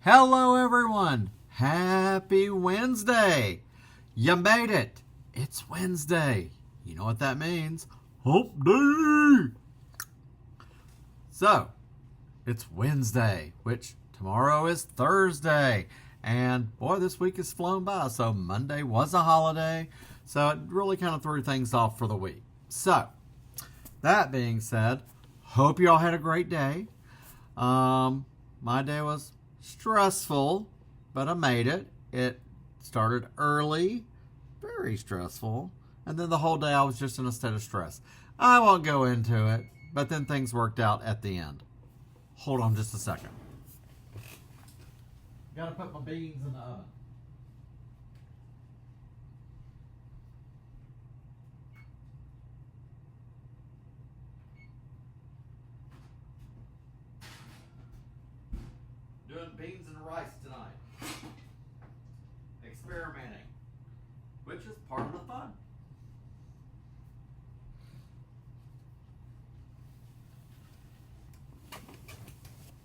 Hello, everyone. Happy Wednesday. You made it. It's Wednesday. You know what that means? Hump day. So, it's Wednesday, which tomorrow is Thursday. And boy, this week has flown by. So, Monday was a holiday. So, it really kind of threw things off for the week. So, that being said, hope you all had a great day. My day was stressful, but I made it. It started early, very stressful, and then the whole day I was just in a state of stress. I won't go into it, but then things worked out at the end. Hold on just a second. Gotta put my beans in the oven. Doing beans and rice tonight. Experimenting, which is part of the fun.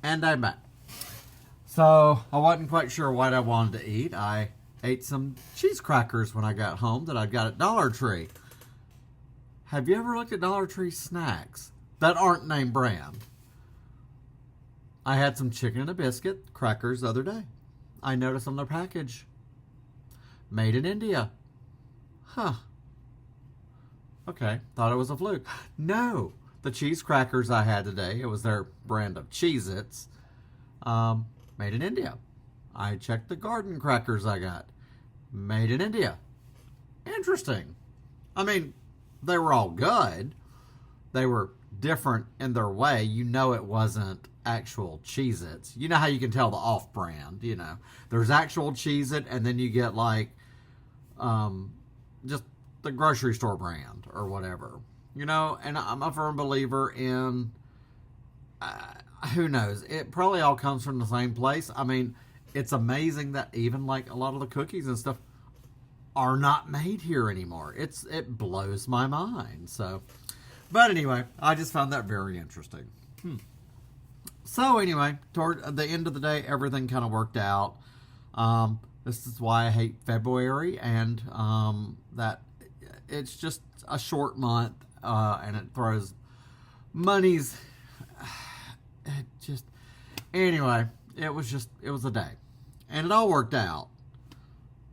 And I'm back. So I wasn't quite sure what I wanted to eat. I ate some cheese crackers when I got home that I got at Dollar Tree. Have you ever looked at Dollar Tree snacks that aren't name brand? I had some chicken and a biscuit crackers the other day. I noticed on their package, made in India. Huh. Okay, thought it was a fluke. No, the cheese crackers I had today, it was their brand of Cheez-Its, made in India. I checked the garden crackers I got, made in India. Interesting. I mean, they were all good. They were different in their way. You know it wasn't actual Cheez-Its. You know how you can tell the off-brand, you know. There's actual Cheez-It, and then you get like just the grocery store brand or whatever. You know, and I'm a firm believer in, who knows, it probably all comes from the same place. I mean, it's amazing that even like a lot of the cookies and stuff are not made here anymore. It blows my mind. So, but anyway, I just found that very interesting. So anyway, toward the end of the day, everything kind of worked out. This is why I hate February, and that it's just a short month, and it throws monies. It just, anyway, it was a day, and it all worked out.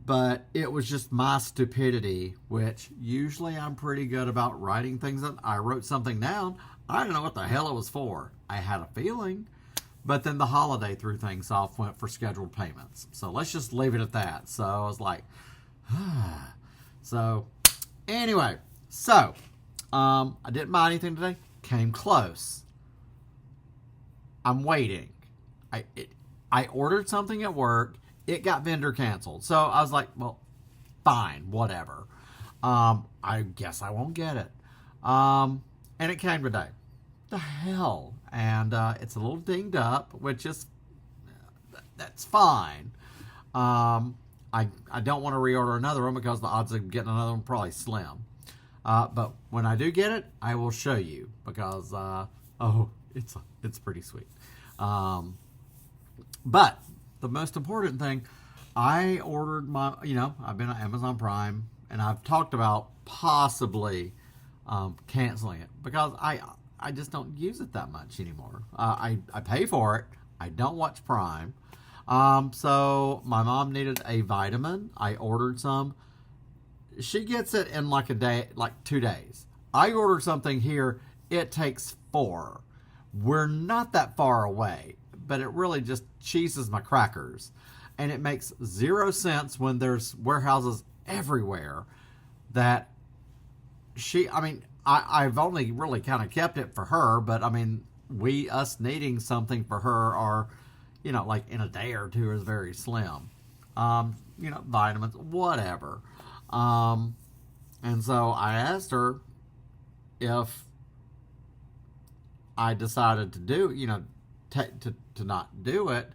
But it was just my stupidity, which usually I'm pretty good about writing things up. I wrote something down. I don't know what the hell it was for. I had a feeling. But then the holiday threw things off, went for scheduled payments. So let's just leave it at that. So I was like, So anyway, I didn't buy anything today. Came close. I'm waiting. I ordered something at work. It got vendor canceled. So I was like, well, fine, whatever. I guess I won't get it. And it came today. The hell? And it's a little dinged up, which is, that's fine. I don't want to reorder another one because the odds of getting another one are probably slim. But when I do get it, I will show you because, it's pretty sweet. But the most important thing, I ordered I've been on Amazon Prime, and I've talked about possibly canceling it because I just don't use it that much anymore. I pay for it. I don't watch Prime. So my mom needed a vitamin. I ordered some. She gets it in like a day, like 2 days. I ordered something here. It takes 4. We're not that far away, but it really just cheeses my crackers. And it makes 0 sense when there's warehouses everywhere that I've only really kind of kept it for her, but I mean, us needing something for her are, like in a day or two is very slim. Vitamins, whatever. And so I asked her if I decided to do, to not do it.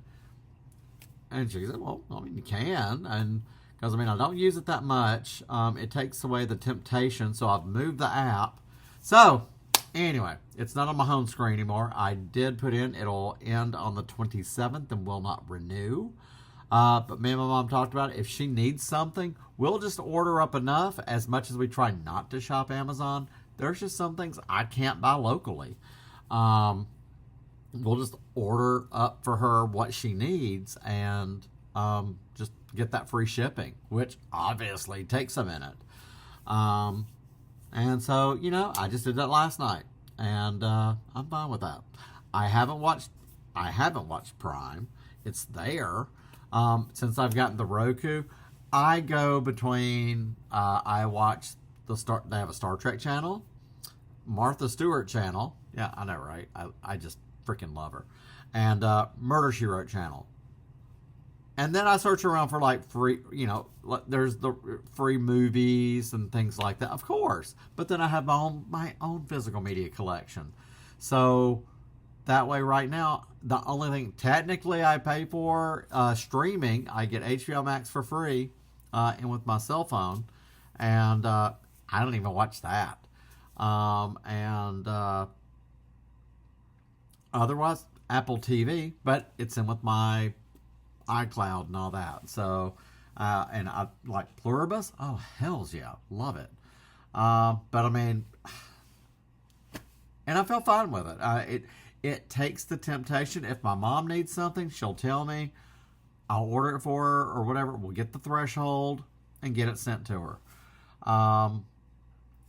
And she said, well, I mean, you can. And because, I don't use it that much. It takes away the temptation. So I've moved the app. So Anyway, it's not on my home screen anymore. I did put in, it'll end on the 27th and will not renew. But me and my mom talked about it. If she needs something, we'll just order up enough. As much as we try not to shop Amazon, there's just some things I can't buy locally. We'll just order up for her what she needs and just get that free shipping, which obviously takes a minute. And so, I just did that last night, and I'm fine with that. I haven't watched Prime. It's there. Since I've gotten the Roku, I go between. I watch They have a Star Trek channel, Martha Stewart channel. Yeah, I know, right? I just freaking love her, and Murder She Wrote channel. And then I search around for like free, there's the free movies and things like that, of course. But then I have my own physical media collection. So that way right now, the only thing technically I pay for streaming, I get HBO Max for free and with my cell phone. And I don't even watch that. Otherwise, Apple TV, but it's in with my iCloud and all that. So, and I like Pluribus. Oh, hells yeah. Love it. But I mean, and I feel fine with it. It takes the temptation. If my mom needs something, she'll tell me. I'll order it for her or whatever. We'll get the threshold and get it sent to her.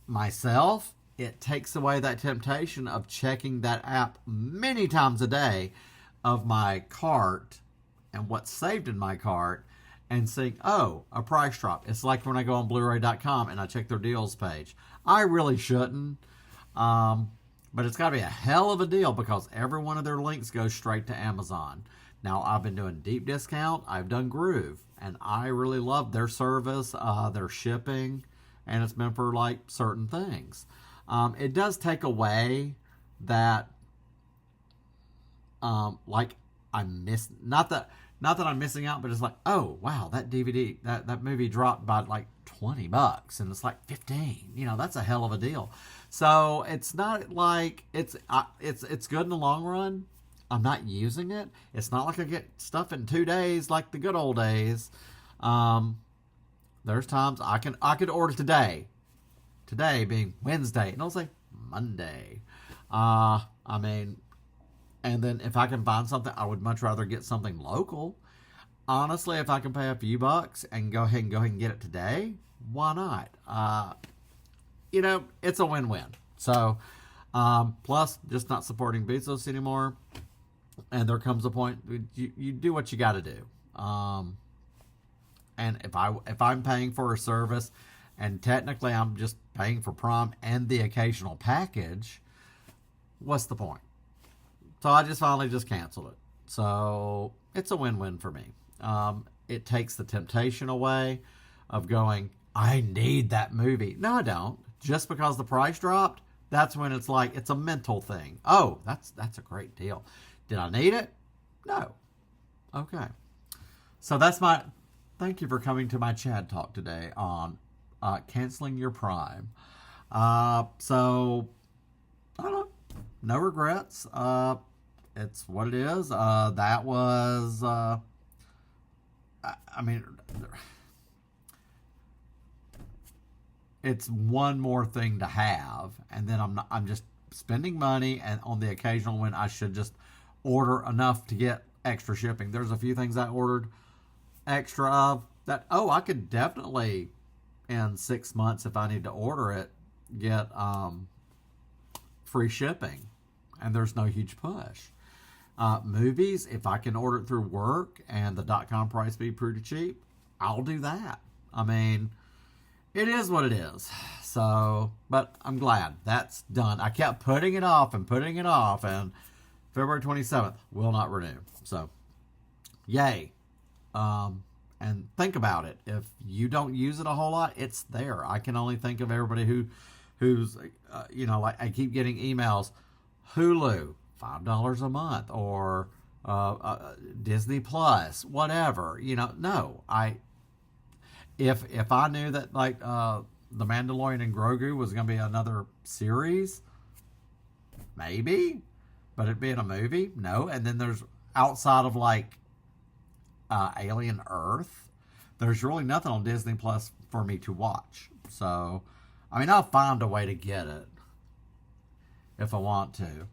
Myself, it takes away that temptation of checking that app many times a day of my cart and what's saved in my cart and seeing, oh, a price drop. It's like when I go on bluray.com and I check their deals page. I really shouldn't, but it's got to be a hell of a deal because every one of their links goes straight to Amazon. Now, I've been doing deep discount. I've done Groove, and I really love their service, their shipping, and it's been for like certain things. It does take away that, like I miss, not that I'm missing out, but it's like, oh wow, that DVD, that movie dropped by like $20, and it's like 15. That's a hell of a deal. So it's not like it's good in the long run. I'm not using it. It's not like I get stuff in 2 days like the good old days. There's times I could order today being Wednesday, and I'll say Monday. And then if I can find something, I would much rather get something local. Honestly, if I can pay a few bucks and go ahead and get it today, why not? It's a win-win. So, plus just not supporting Bezos anymore. And there comes a point you do what you got to do. And if I'm paying for a service, and technically I'm just paying for Prime and the occasional package, what's the point? So I just finally canceled it. So it's a win-win for me. It takes the temptation away of going, I need that movie. No, I don't. Just because the price dropped, that's when it's like, it's a mental thing. Oh, that's a great deal. Did I need it? No. Okay. So thank you for coming to my Chad Talk today on canceling your Prime. So, I don't know. No regrets. It's what it is. That was, it's one more thing to have, and then I'm just spending money, and on the occasional when I should just order enough to get extra shipping. There's a few things I ordered extra of that, I could definitely in 6 months, if I need to order it, get free shipping, and there's no huge push. Movies, if I can order it through work and the .com price be pretty cheap, I'll do that. It is what it is. So, but I'm glad that's done. I kept putting it off, and February 27th will not renew. So, yay. And think about it. If you don't use it a whole lot, it's there. I can only think of everybody who's, like I keep getting emails, Hulu, $5 a month, or Disney Plus, whatever. No, if I knew that like The Mandalorian and Grogu was going to be another series, Maybe, but it'd be in a movie. No, and then there's outside of like Alien Earth. There's really nothing on Disney Plus for me to watch. So, I mean, I'll find a way to get it if I want to.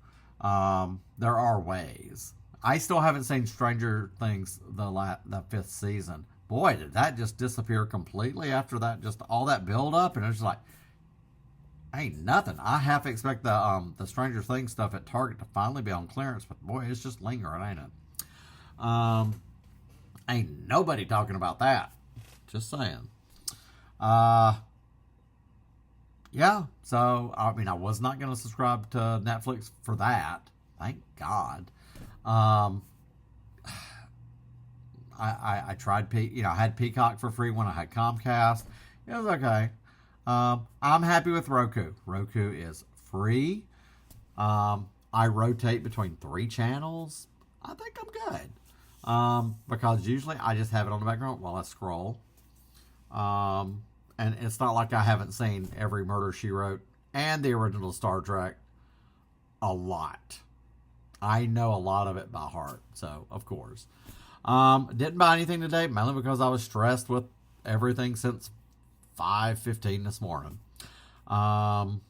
There are ways. I still haven't seen Stranger Things the fifth season. Boy, did that just disappear completely after that? Just all that build up, and it's just like, ain't nothing. I half expect the Stranger Things stuff at Target to finally be on clearance, but boy, it's just lingering, ain't it? Ain't nobody talking about that. Just saying. Yeah. So I mean, I was not going to subscribe to Netflix for that. Thank God. I tried, I had Peacock for free when I had Comcast. It was okay. I'm happy with Roku. Roku is free. I rotate between 3 channels. I think I'm good. Because usually I just have it on the background while I scroll. And it's not like I haven't seen every Murder, She Wrote and the original Star Trek a lot. I know a lot of it by heart. So, of course. Didn't buy anything today, mainly because I was stressed with everything since 5:15 this morning. And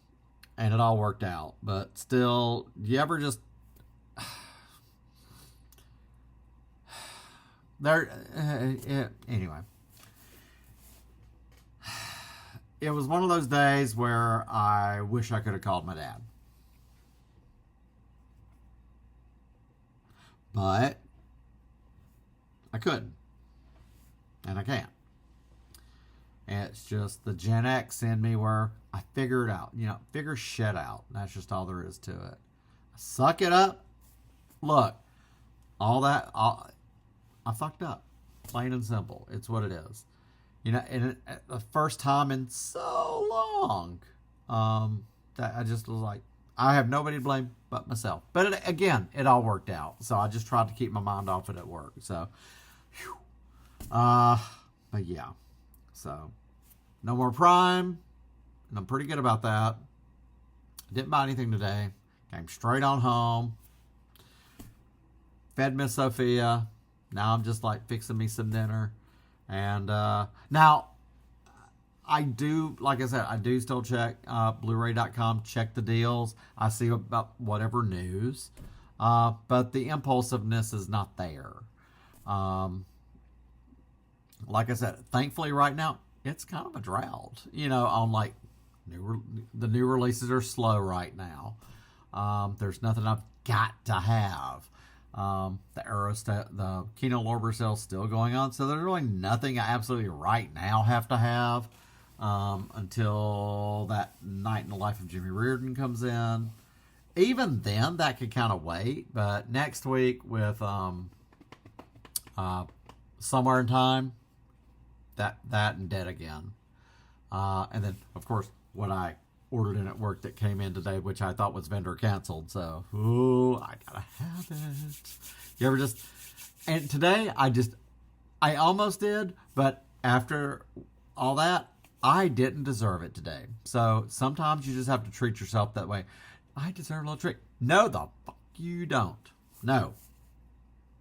it all worked out. But still, you ever just... Anyway. It was one of those days where I wish I could have called my dad. But I couldn't. And I can't. And it's just the Gen X in me where I figure it out. Figure shit out. That's just all there is to it. Suck it up. Look, I fucked up. Plain and simple. It's what it is. And the first time in so long, that I just was like, I have nobody to blame but myself. But it all worked out. So I just tried to keep my mind off it at work. So, whew. But yeah. So, no more Prime. And I'm pretty good about that. Didn't buy anything today. Came straight on home. Fed Miss Sophia. Now I'm just like fixing me some dinner. And now, I do, like I said, I do still check bluray.com, check the deals. I see about whatever news. But the impulsiveness is not there. Like I said, thankfully right now, it's kind of a drought. On like, the new releases are slow right now. There's nothing I've got to have. The Kino Lorber sale's still going on, so there's really nothing I absolutely right now have to have until that Night in the Life of Jimmy Reardon comes in. Even then, that could kind of wait, but next week with Somewhere in Time, that and Dead Again. And then, of course, what I ordered in at work that came in today, which I thought was vendor canceled. So, I gotta have it. You ever just... And today, I almost did, but after all that, I didn't deserve it today. So, sometimes you just have to treat yourself that way. I deserve a little treat. No, the fuck you don't. No.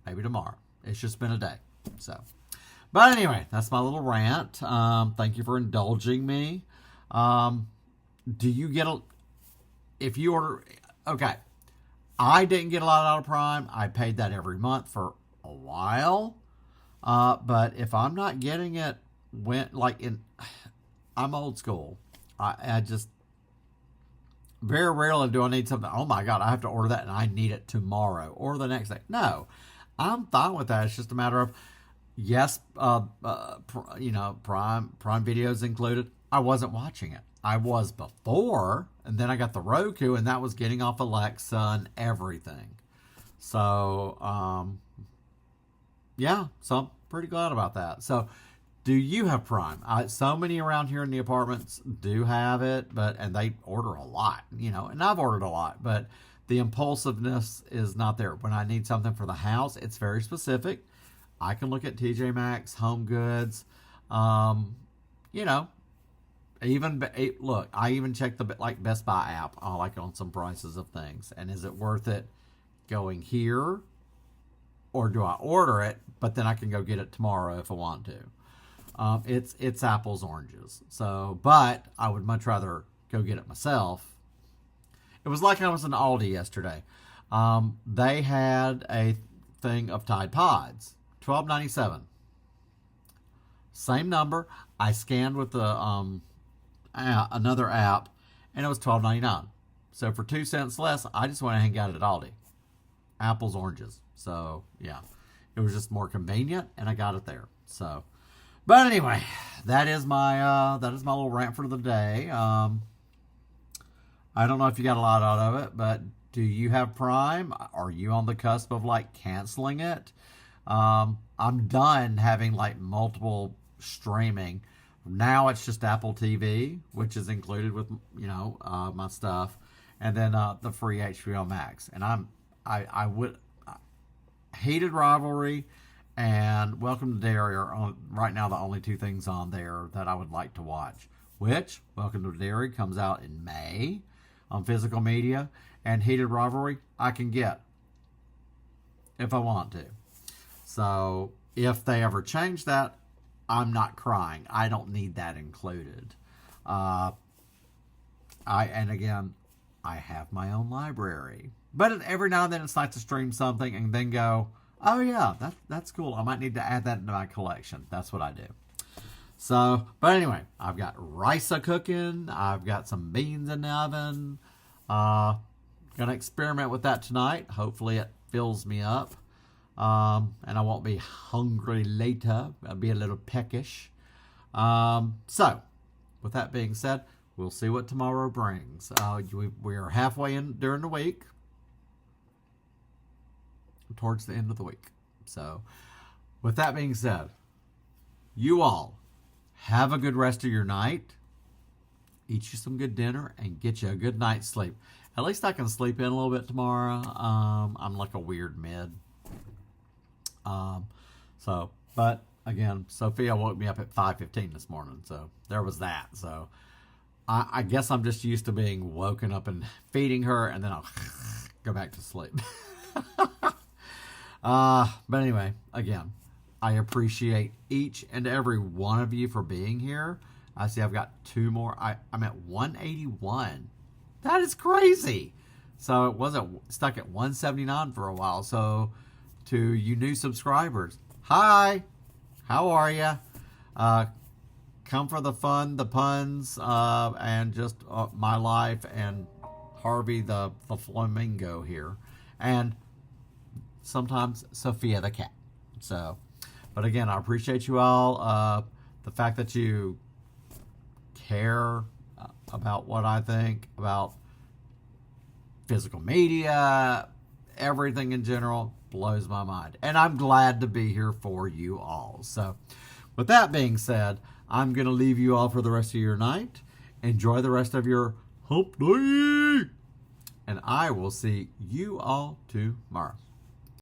Maybe tomorrow. It's just been a day. So, but anyway, that's my little rant. Thank you for indulging me. Do you get if you order, okay, I didn't get a lot out of Prime. I paid that every month for a while. But if I'm not getting it I'm old school. I just, very rarely do I need something. Oh my God, I have to order that and I need it tomorrow or the next day. No, I'm fine with that. It's just a matter of, yes, Prime Video's included. I wasn't watching it. I was before, and then I got the Roku, and that was getting off Alexa and everything. So, yeah, so I'm pretty glad about that. So, do you have Prime? So many around here in the apartments do have it, and they order a lot, and I've ordered a lot, but the impulsiveness is not there. When I need something for the house, it's very specific. I can look at TJ Maxx, Home Goods, Look, I even checked the like Best Buy app, like on some prices of things, and is it worth it going here, or do I order it? But then I can go get it tomorrow if I want to. It's apples oranges. So, but I would much rather go get it myself. It was like I was in Aldi yesterday. They had a thing of Tide Pods, $12.97. Same number. I scanned with the another app, and it was $12.99. So for 2 cents less, I just went ahead and got it at Aldi. Apples, oranges. So yeah, it was just more convenient, and I got it there. So, but anyway, that is my little rant for the day. I don't know if you got a lot out of it, but do you have Prime? Are you on the cusp of like canceling it? I'm done having like multiple streaming. Now it's just Apple TV, which is included with my stuff, and then the free HBO Max. And I would Hated Rivalry and Welcome to Derry are right now the only two things on there that I would like to watch. Which Welcome to Derry comes out in May on physical media, and Hated Rivalry I can get if I want to. So if they ever change that, I'm not crying. I don't need that included. I have my own library. But every now and then it's nice to stream something and then go, oh yeah, that's cool. I might need to add that into my collection. That's what I do. So, but anyway, I've got rice cooking. I've got some beans in the oven. Gonna experiment with that tonight. Hopefully it fills me up. And I won't be hungry later. I'll be a little peckish. So, with that being said, we'll see what tomorrow brings. We are halfway in during the week. Towards the end of the week. So, with that being said, you all have a good rest of your night. Eat you some good dinner and get you a good night's sleep. At least I can sleep in a little bit tomorrow. I'm like a weird mid. But again, Sophia woke me up at 5:15 this morning, so there was that. So I guess I'm just used to being woken up and feeding her, and then I'll go back to sleep. But anyway, again, I appreciate each and every one of you for being here. I see I've got 2 more. I'm at 181. That is crazy. So it wasn't stuck at 179 for a while. So to you new subscribers, hi, how are you? Come for the fun, the puns, and just my life and Harvey the flamingo here, and sometimes Sophia the cat. So, but again, I appreciate you all. The fact that you care about what I think about physical media, everything in general, blows my mind. And I'm glad to be here for you all. So, with that being said, I'm going to leave you all for the rest of your night. Enjoy the rest of your hump day. And I will see you all tomorrow.